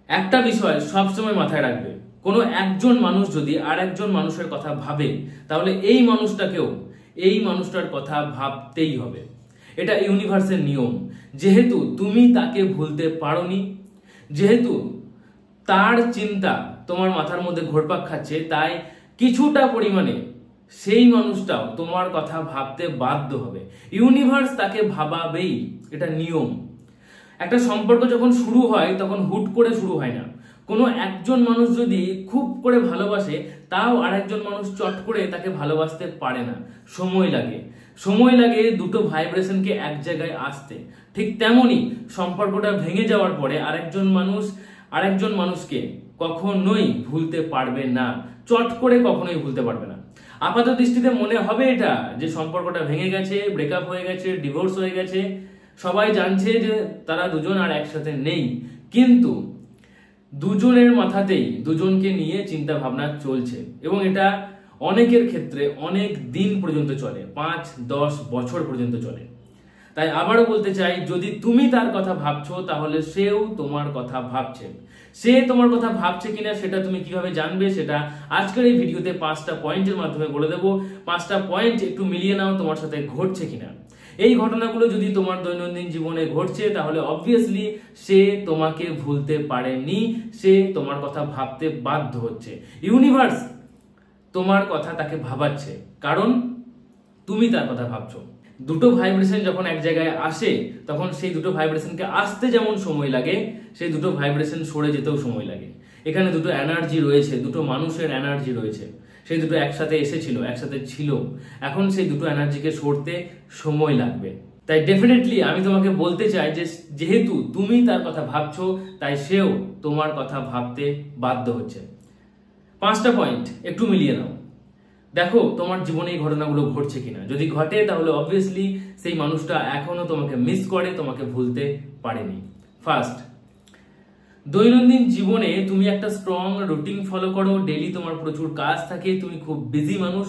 একটা বিষয় সবসময় মাথায় রাখবে, কোনো একজন মানুষ যদি আর একজন মানুষের কথা ভাবে তাহলে এই মানুষটাকেও এই মানুষটার কথা ভাবতেই হবে। এটা ইউনিভার্সের নিয়ম। যেহেতু তুমি তাকে ভুলতে পারোনি, যেহেতু তার চিন্তা তোমার মাথার মধ্যে ঘুরপাক খাচ্ছে, তাই কিছুটা পরিমাণে সেই মানুষটাও তোমার কথা ভাবতে বাধ্য হবে। ইউনিভার্স তাকে ভাবাবেই, এটা নিয়ম। একটা সম্পর্ক যখন শুরু হয় তখন হুট করে শুরু হয় না। কোনো একজন মানুষ যদি খুব করে ভালোবাসে, তাও আরেকজন মানুষ চট করে তাকে ভালোবাসতে পারে না, সময় লাগে দুটো ভাইব্রেশনকে এক জায়গায় আসতে। ঠিক তেমনি সম্পর্কটা ভেঙে যাওয়ার পরে আরেকজন মানুষকে কখনোই ভুলতে পারবে না, চট করে কখনোই ভুলতে পারবে না। আপাত দৃষ্টিতে মনে হবে এটা যে সম্পর্কটা ভেঙে গেছে, ব্রেকআপ হয়ে গেছে, ডিভোর্স হয়ে গেছে, সবাই জানছে যে তারা দুজন আর একসাথে নেই, কিন্তু দুজনের মাথাতেই দুজনকে নিয়ে চিন্তা ভাবনা চলছে এবং এটা অনেকের ক্ষেত্রে অনেক দিন পর্যন্ত চলে, 5-10 বছর পর্যন্ত চলে। তাই আবারও বলতে চাই, যদি তুমি তার কথা ভাবছো তাহলে সেও তোমার কথা ভাবছে। সে তোমার কথা ভাবছে কিনা সেটা তুমি কিভাবে জানবে, সেটা আজকের এই ভিডিওতে 5টা পয়েন্টের মাধ্যমে বলে দেবো। 5টা পয়েন্ট একটু মিলিয়ে নাও তোমার সাথে ঘটছে কিনা। এই ঘটনাগুলো যদি তোমার দৈনন্দিন জীবনে ঘটছে তাহলে অবভিয়াসলি সে তোমাকে ভুলতে পারেনি, সে তোমার কথা ভাবতে বাধ্য হচ্ছে। ইউনিভার্স তোমার কথা তাকে ভাবাচ্ছে কারণ তুমি তার কথা ভাবছো। দুটো ভাইব্রেশন যখন এক জায়গায় আসে তখন সেই দুটো ভাইব্রেশনকে আসতে যেমন সময় লাগে, সেই দুটো ভাইব্রেশন সরে যেতেও সময় লাগে। এখানে দুটো এনার্জি রয়েছে, দুটো মানুষের এনার্জি রয়েছে, সেই দুটো একসাথে এসেছিল, একসাথে ছিল, এখন সেই দুটো এনার্জিকে সরতে সময় লাগবে। তাই ডেফিনেটলি আমি তোমাকে বলতে চাই যে যেহেতু তুমি তার কথা ভাবছো তাই সেও তোমার কথা ভাবতে বাধ্য হচ্ছে। 5টা পয়েন্ট একটু মিলিয়ে নাও, দেখো তোমার জীবনে এই ঘটনাগুলো ঘটছে কিনা। যদি ঘটে তাহলে অবভিয়াসলি সেই মানুষটা এখনো তোমাকে মিস করে, তোমাকে ভুলতে পারেনি। ফার্স্ট, দৈনন্দিন জীবনে তুমি একটা স্ট্রং রুটিন ফলো করো, ডেইলি তোমার প্রচুর কাজ থাকে, তুমি খুব বিজি মানুষ,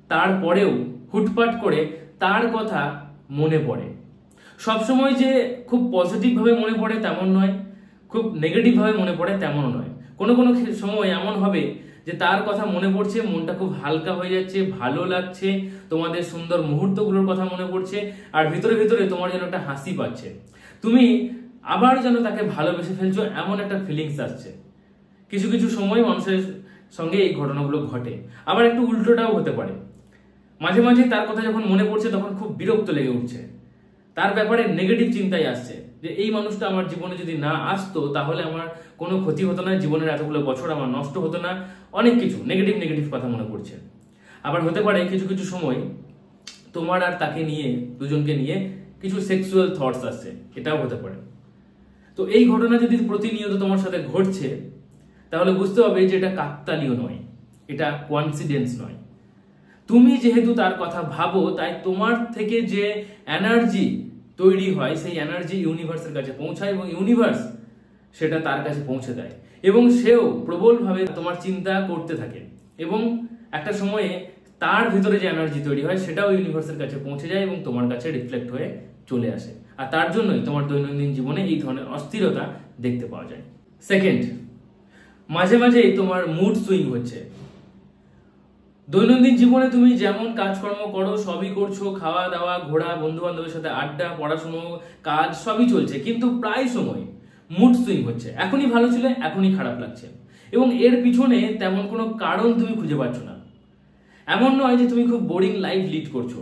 তারপরেও হুটপাট করে তার কথা মনে পড়ে। সবসময় যে খুব পজিটিভ ভাবে মনে পড়ে তেমন নয়, খুব নেগেটিভ ভাবে মনে পড়ে তেমনও নয়। কোনো কোনো সময় এমন হবে যে তার কথা মনে পড়ছে, মনটা খুব হালকা হয়ে যাচ্ছে, ভালো লাগছে, তোমাদের সুন্দর মুহূর্তগুলোর কথা মনে পড়ছে, আর ভিতরে ভিতরে তোমার যেন একটা হাসি পাচ্ছে, তুমি আবার যেন তাকে ভালোবেসে ফেলছো, এমন একটা ফিলিংস আসছে। কিছু কিছু সময় মানুষের সঙ্গে এই ঘটনাগুলো ঘটে। আবার একটু উল্টোটাও হতে পারে, মাঝে মাঝে তার কথা যখন মনে পড়ছে তখন খুব বিরক্ত লেগে উঠছে, তার ব্যাপারে নেগেটিভ চিন্তাই আসছে যে এই মানুষটা আমার জীবনে যদি না আসতো তাহলে আমার কোনো ক্ষতি হতো না, জীবনের এতগুলো বছর আমার নষ্ট হতো না, অনেক কিছু নেগেটিভ কথা মনে পড়ছে। আবার হতে পারে কিছু কিছু সময় তোমার আর তাকে নিয়ে, দুজনকে নিয়ে কিছু সেক্সুয়াল থটস আসছে, এটাও হতে পারে। তো এই ঘটনা যদি প্রতিনিয়ত তোমার সাথে ঘটছে তাহলে বুঝতে হবে যে এটা কাকতালীয় নয়, এটা কোইন্সিডেন্স নয়। তুমি যেহেতু তার কথা ভাবো তাই তোমার থেকে যে এনার্জি তৈরি হয় সেই এনার্জি ইউনিভার্সের কাছে পৌঁছায় এবং ইউনিভার্স সেটা তার কাছে পৌঁছে দেয় এবং সেও প্রবলভাবে তোমার চিন্তা করতে থাকে এবং একটা সময়ে তার ভিতরে যে এনার্জি তৈরি হয় সেটাও ইউনিভার্সের কাছে পৌঁছে যায় এবং তোমার কাছে রিফ্লেক্ট হয়ে চলে আসে। আর তার জন্যই তোমার দৈনন্দিন জীবনে এই ধরনের অস্থিরতা দেখতে পাওয়া যায়। সেকেন্ড, মাঝে মাঝেই তোমার মুড সুইং হচ্ছে। দৈনন্দিন জীবনে তুমি যেমন কাজকর্ম করো সবই করছো, খাওয়া দাওয়া, ঘোরা, বন্ধু বান্ধবের সাথে আড্ডা, পড়াশুনো, কাজ সবই চলছে, কিন্তু প্রায় সময় মুড সুইং হচ্ছে। এখনই ভালো ছিল, এখনই খারাপ লাগছে এবং এর পিছনে তেমন কোনো কারণ তুমি খুঁজে পাচ্ছ না। এমন নয় যে তুমি খুব বোরিং লাইফ লিড করছো,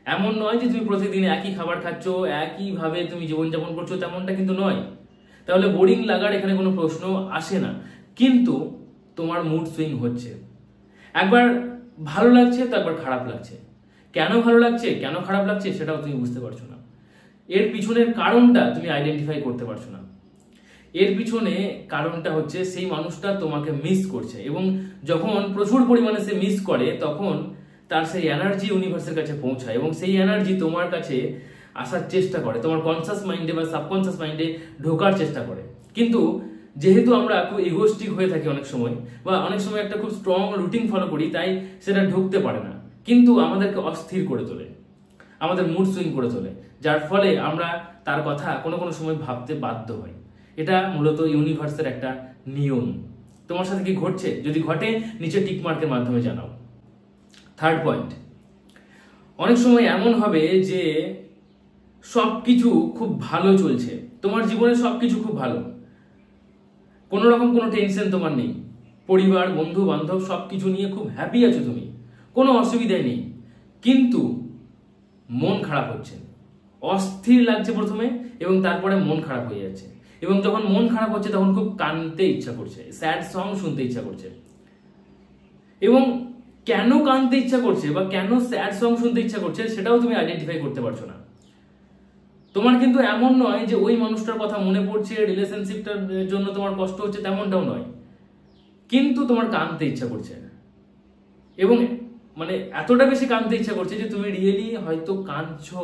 এমন নয় যে তুমি প্রতিদিন একই খাবার খাচ্ছ, একইভাবে তুমি জীবনযাপন করছো, তেমনটা কিন্তু নয়। তাহলে বোরিং লাগার এখানে কোনো প্রশ্ন আসে না, কিন্তু তোমার মুড সুইং হচ্ছে। একবার ভালো লাগছে তো একবার খারাপ লাগছে। কেন ভালো লাগছে কেন খারাপ লাগছে সেটাও তুমি বুঝতে পারছো না, এর পিছনের কারণটা তুমি আইডেন্টিফাই করতে পারছো না। এর পিছনে কারণটা হচ্ছে সেই মানুষটা তোমাকে মিস করছে এবং যখন প্রচুর পরিমাণে সে মিস করে তখন তার সেই এনার্জি ইউনিভার্সের কাছে পৌঁছায় এবং সেই এনার্জি তোমার কাছে আসার চেষ্টা করে, তোমার কনসাস মাইন্ডে বা সাবকনসাস মাইন্ডে ঢোকার চেষ্টা করে। কিন্তু যেহেতু আমরা খুব ইগোস্টিক হয়ে থাকি অনেক সময়, বা অনেক সময় একটা খুব স্ট্রং রুটিন ফলো করি, তাই সেটা ঢুকতে পারে না, কিন্তু আমাদেরকে অস্থির করে তোলে, আমাদের মুড সুইং করে তোলে, যার ফলে আমরা তার কথা কোনো কোনো সময় ভাবতে বাধ্য হই। এটা মূলত ইউনিভার্সের একটা নিয়ম। তোমার সাথে কি ঘটছে? যদি ঘটে নিচে টিক মার্কের মাধ্যমে জানাও। থার্ড পয়েন্ট, অনেক সময় এমন হবে যে সবকিছু খুব ভালো চলছে, তোমার জীবনে সবকিছু খুব ভালো, কোনো রকম কোনো টেনশন তোমার নেই, পরিবার বন্ধু বান্ধব সবকিছু নিয়ে খুব হ্যাপি আছো, তুমি কোনো অসুবিধাই নেই, কিন্তু মন খারাপ হচ্ছে, অস্থির লাগছে প্রথমে এবং তারপরে মন খারাপ হয়ে যাচ্ছে, এবং যখন মন খারাপ হচ্ছে তখন খুব কাঁদতে ইচ্ছা করছে, স্যাড সং শুনতে ইচ্ছা করছে। এবং কেন কাঁদতে ইচ্ছা করছে বা কেন স্যাড সং শুনতে ইচ্ছা করছে সেটাও তুমি আইডেন্টিফাই করতে পারছো না। তোমার কিন্তু এমন নয় যে ওই মানুষটার কথা মনে পড়ছে, রিলেশনশিপটার জন্য তোমার কষ্ট হচ্ছে, তেমনটাও নয়, কিন্তু তোমার কাঁদতে ইচ্ছা করছে, এবং মানে এতটা বেশি কাঁদতে ইচ্ছা করছে যে তুমি রিয়েলি হয়তো কাঁদছো,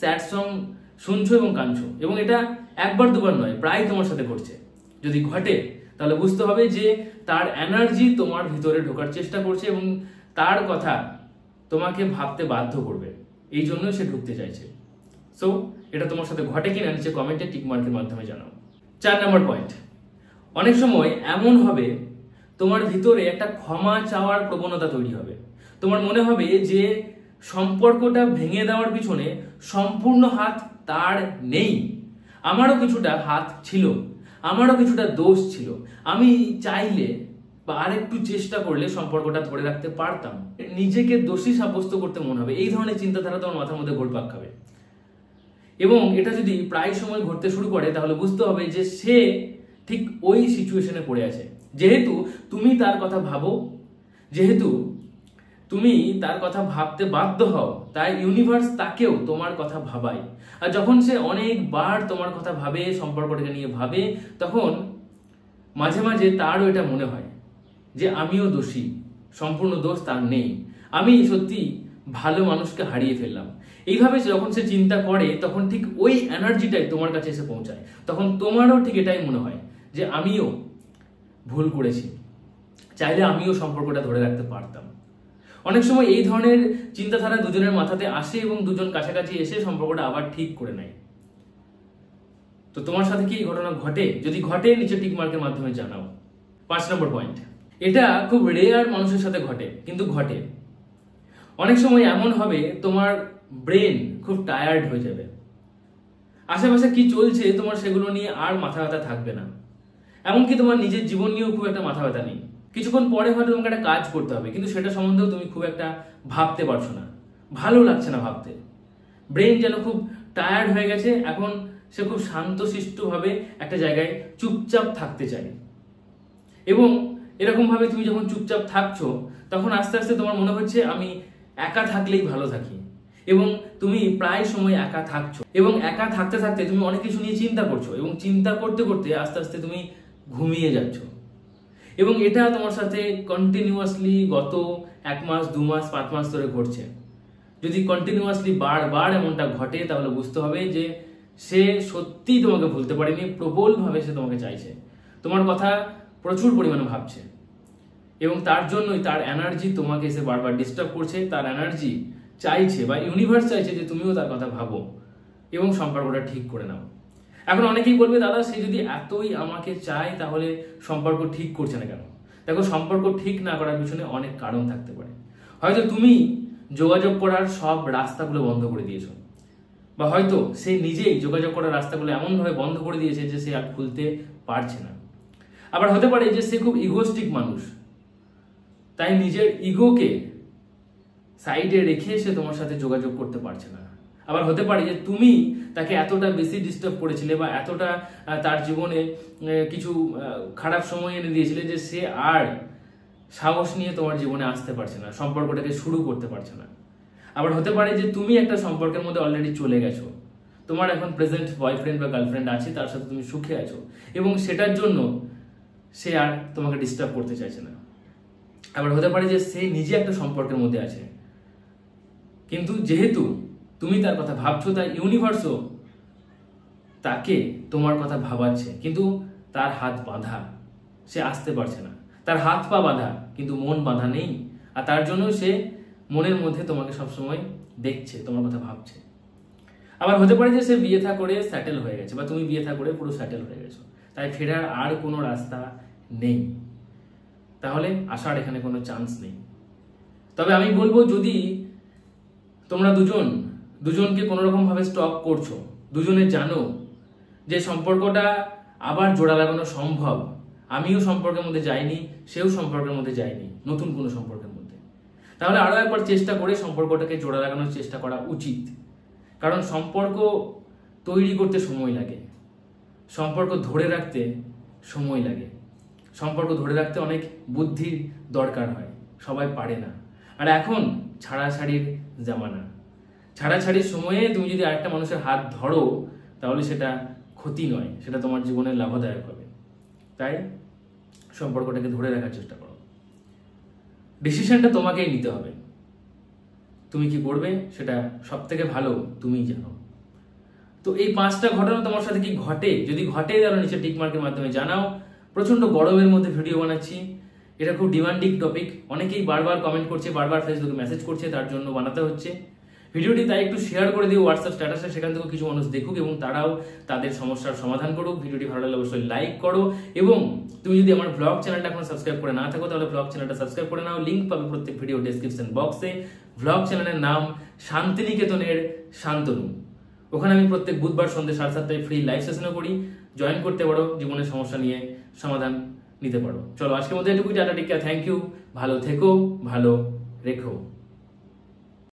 স্যাড সং শুনছো এবং কাঁদছো, এবং এটা একবার দুবার নয়, প্রায় তোমার সাথে ঘটছে। যদি ঘটে তাহলে বুঝতে হবে যে তার এনার্জি তোমার ভিতরে ঢোকার চেষ্টা করছে এবং তার কথা তোমাকে ভাবতে বাধ্য করবে, এই জন্য সে ঢুকতে চাইছে। সো এটা তোমার সাথে ঘটে কিনা নিচে কমেন্টে টিক মার্কের মাধ্যমে জানাও। 4 নম্বর পয়েন্ট, অনেক সময় এমন হবে তোমার ভিতরে একটা ক্ষমা চাওয়ার প্রবণতা তৈরি হবে। তোমার মনে হবে যে সম্পর্কটা ভেঙে দেওয়ার পিছনে সম্পূর্ণ হাত তার নেই, আমারও কিছুটা হাত ছিল, আমারও কিছুটা দোষ ছিল, আমি চাইলে বা আরেকটু চেষ্টা করলে সম্পর্কটা ধরে রাখতে পারতাম। নিজেকে দোষী সাব্যস্ত করতে মনে হবে, এই ধরনের চিন্তাধারা তোমার মাথার মধ্যে ঘুরপাক খাবে, এবং এটা যদি প্রায় সময় ঘটতে শুরু করে তাহলে বুঝতে হবে যে সে ঠিক ওই সিচুয়েশনে পড়ে আছে। যেহেতু তুমি তার কথা ভাবো, যেহেতু তুমি তার কথা ভাবতে বাধ্য হও, তাই ইউনিভার্স তাকেও তোমার কথা ভাবায়। আর যখন সে অনেকবার তোমার কথা ভাবে, সম্পর্কটাকে নিয়ে ভাবে, তখন মাঝে মাঝে তারও এটা মনে হয় যে আমিও দোষী, সম্পূর্ণ দোষ তার নেই, আমি সত্যি ভালো মানুষকে হারিয়ে ফেললাম। এইভাবে যখন সে চিন্তা করে তখন ঠিক ওই এনার্জিটাই তোমার কাছে এসে পৌঁছায়, তখন তোমারও ঠিক এটাই মনে হয় যে আমিও ভুল করেছি, চাইলে আমিও সম্পর্কটা ধরে রাখতে পারতাম। অনেক সময় এই ধরনের চিন্তাধারা দুজনের মাথাতে আসে এবং দুজন কাছাকাছি এসে সম্পর্কটা আবার ঠিক করে নেয়। তো তোমার সাথে কি এই ঘটনা ঘটে? যদি ঘটে নিচে টিক মার্কের মাধ্যমে জানাও। 5 নম্বর পয়েন্ট, এটা খুব রেয়ার মানুষের সাথে ঘটে, কিন্তু ঘটে। অনেক সময় এমন হবে তোমার ব্রেন খুব টায়ার্ড হয়ে যাবে, আশেপাশে কি চলছে তোমার সেগুলো নিয়ে আর মাথা ব্যথা থাকবে না, এমনকি তোমার নিজের জীবন নিয়েও খুব একটা মাথা ব্যথা নেই। কিছুক্ষণ পরে হয়তো তোমাকে একটা কাজ করতে হবে, কিন্তু সেটা সম্বন্ধেও তুমি খুব একটা ভাবতে পারছো না, ভালো লাগছে না ভাবতে। ব্রেন যেন খুব টায়ার্ড হয়ে গেছে, এখন সে খুব শান্তশিষ্টভাবে একটা জায়গায় চুপচাপ থাকতে চায়। এবং এরকম ভাবে তুমি যখন চুপচাপ থাকছো তখন আস্তে আস্তে তোমার মনে হচ্ছে আমি একা থাকলেই ভালো থাকি, এবং তুমি প্রায় সময় একা থাকছো, এবং একা থাকতে থাকতে তুমি অনেক কিছু নিয়ে চিন্তা করছো, এবং চিন্তা করতে করতে আস্তে আস্তে তুমি ঘুমিয়ে যাচ্ছ। এবং এটা তোমার সাথে কন্টিনিউয়াসলি গত 1 মাস 2 মাস 5 মাস ধরে ঘটছে। যদি কন্টিনিউয়াসলি বারবার এমনটা ঘটে তাহলে বুঝতে হবে যে সে সত্যিই তোমাকে ভুলতে পারেনি, প্রবলভাবে সে তোমাকে চাইছে, তোমার কথা প্রচুর পরিমাণে ভাবছে, এবং তার জন্যই তার এনার্জি তোমাকে এসে বারবার ডিস্টার্ব করছে। তার এনার্জি চাইছে বা ইউনিভার্স চাইছে যে তুমিও তার কথা ভাবো এবং সম্পর্কটা ঠিক করে নাও। এখন অনেকেই বলবে দাদা সে যদি এতই আমাকে চায় তাহলে সম্পর্ক ঠিক করছে না কেন? দেখো, সম্পর্ক ঠিক না করার পিছনে অনেক কারণ থাকতে পারে। হয়তো তুমি যোগাযোগ করার সব রাস্তাগুলো বন্ধ করে দিয়েছো, বা হয়তো সে নিজেই যোগাযোগ করার রাস্তাগুলো এমনভাবে বন্ধ করে দিয়েছে যে সে আর খুলতে পারছে না। আবার হতে পারে যে সে খুব ইগোস্টিক মানুষ, তাই নিজের ইগোকে সাইডে রেখে সে তোমার সাথে যোগাযোগ করতে পারছে না। আবার হতে পারে যে তুমি তাকে এতটা বেশি ডিস্টার্ব করেছিলে বা এতটা তার জীবনে কিছু খারাপ সময় এনে দিয়েছিলে যে সে আর সাহস নিয়ে তোমার জীবনে আসতে পারছে না, সম্পর্কটাকে শুরু করতে পারছে না। আবার হতে পারে যে তুমি একটা সম্পর্কের মধ্যে অলরেডি চলে গেছো, তোমার এখন প্রেজেন্ট বয়ফ্রেন্ড বা গার্লফ্রেন্ড আছে, তার সাথে তুমি সুখে আছো, এবং সেটার জন্য সে আর তোমাকে ডিস্টার্ব করতে চাইছে না। আবার হতে পারে যে সে নিজে একটা সম্পর্কের মধ্যে আছে, কিন্তু যেহেতু তুমি তার কথা ভাবছো তাই ইউনিভার্সও তাকে তোমার কথা ভাবাচ্ছে, কিন্তু তার হাত বাঁধা, সে আসতে পারছে না, তার হাত পা বাঁধা কিন্তু মন বাঁধা নেই, আর তার জন্য সে মনের মধ্যে তোমাকে সবসময় দেখছে, তোমার কথা ভাবছে। আবার হতে পারে যে সে বিয়ে থা করে সেটেল হয়ে গেছে, বা তুমি বিয়ে থা করে পুরো সেটেল হয়ে গেছো, তাই ফেরার আর কোনো রাস্তা নেই, তাহলে আসার এখানে কোনো চান্স নেই। তবে আমি বলবো, যদি তোমরা দুজনকে কোনো রকম ভাবে স্টপ করছো, দুজনে জানো যে সম্পর্কটা আবার জোড়া লাগানো সম্ভব, আমিও সম্পর্কের মধ্যে যাইনি, সেও সম্পর্কের মধ্যে যায়নি, নতুন কোনো সম্পর্কের মধ্যে, তাহলে আরো একবার চেষ্টা করে সম্পর্কটাকে জোড়া লাগানোর চেষ্টা করা উচিত। কারণ সম্পর্ক তৈরি করতে সময় লাগে, সম্পর্ক ধরে রাখতে সময় লাগে, সম্পর্ক ধরে রাখতে অনেক বুদ্ধির দরকার হয়, সবাই পারে না। আর এখন ছাড়াছাড়ির জামানা, ছাড়াছাড়ির সময়ে তুমি যদি আরেকটা মানুষের হাত ধরো তাহলে সেটা ক্ষতি নয়, সেটা তোমার জীবনে লাভদায়ক হবে। তাই সম্পর্কটাকে ধরে রাখার চেষ্টা করো। ডিসিশনটা তোমাকেই নিতে হবে, তুমি কি করবে সেটা সব থেকে ভালো তুমিই জানো। তো এই 5টা ঘটনা তোমার সাথে কি ঘটে, যদি ঘটে তাহলে নিচে টিক মার্কের মাধ্যমে জানাও। প্রচন্ড গরমের মধ্যে ভিডিও বানাচ্ছি, এটা খুব ডিমান্ডিং টপিক, অনেকেই বারবার কমেন্ট করছে, বারবার ফেসবুকে মেসেজ করছে, তার জন্য বানাতে হচ্ছে ভিডিওটি। তাই একটু শেয়ার করে দিও হোয়াটসঅ্যাপ স্ট্যাটাসে, সেখান থেকে কিছু মানুষ দেখুক এবং তারাও তাদের সমস্যার সমাধান করুক। ভিডিওটি ভালো লাগলে অবশ্যই লাইক করো, এবং তুমি যদি আমার ব্লগ চ্যানেলটা এখনো সাবস্ক্রাইব করে না থাকো তাহলে ব্লগ চ্যানেলটা সাবস্ক্রাইব করে নাও, লিঙ্ক পাবে প্রত্যেক ভিডিও ডেসক্রিপশন বক্সে। ব্লগ চ্যানেলের নাম শান্তিনিকেতনের শান্তনু, ওখানে আমি প্রত্যেক বুধবার সন্ধ্যে 7:30টায় ফ্রি লাইভ সেশনও করি, জয়েন করতে পারো, জীবনের সমস্যা নিয়ে সমাধান নিতে পারো। চলো আজকের মধ্যে এটুকু, টাটা, টিকা, থ্যাংক ইউ, ভালো থেকো, ভালো রেখো।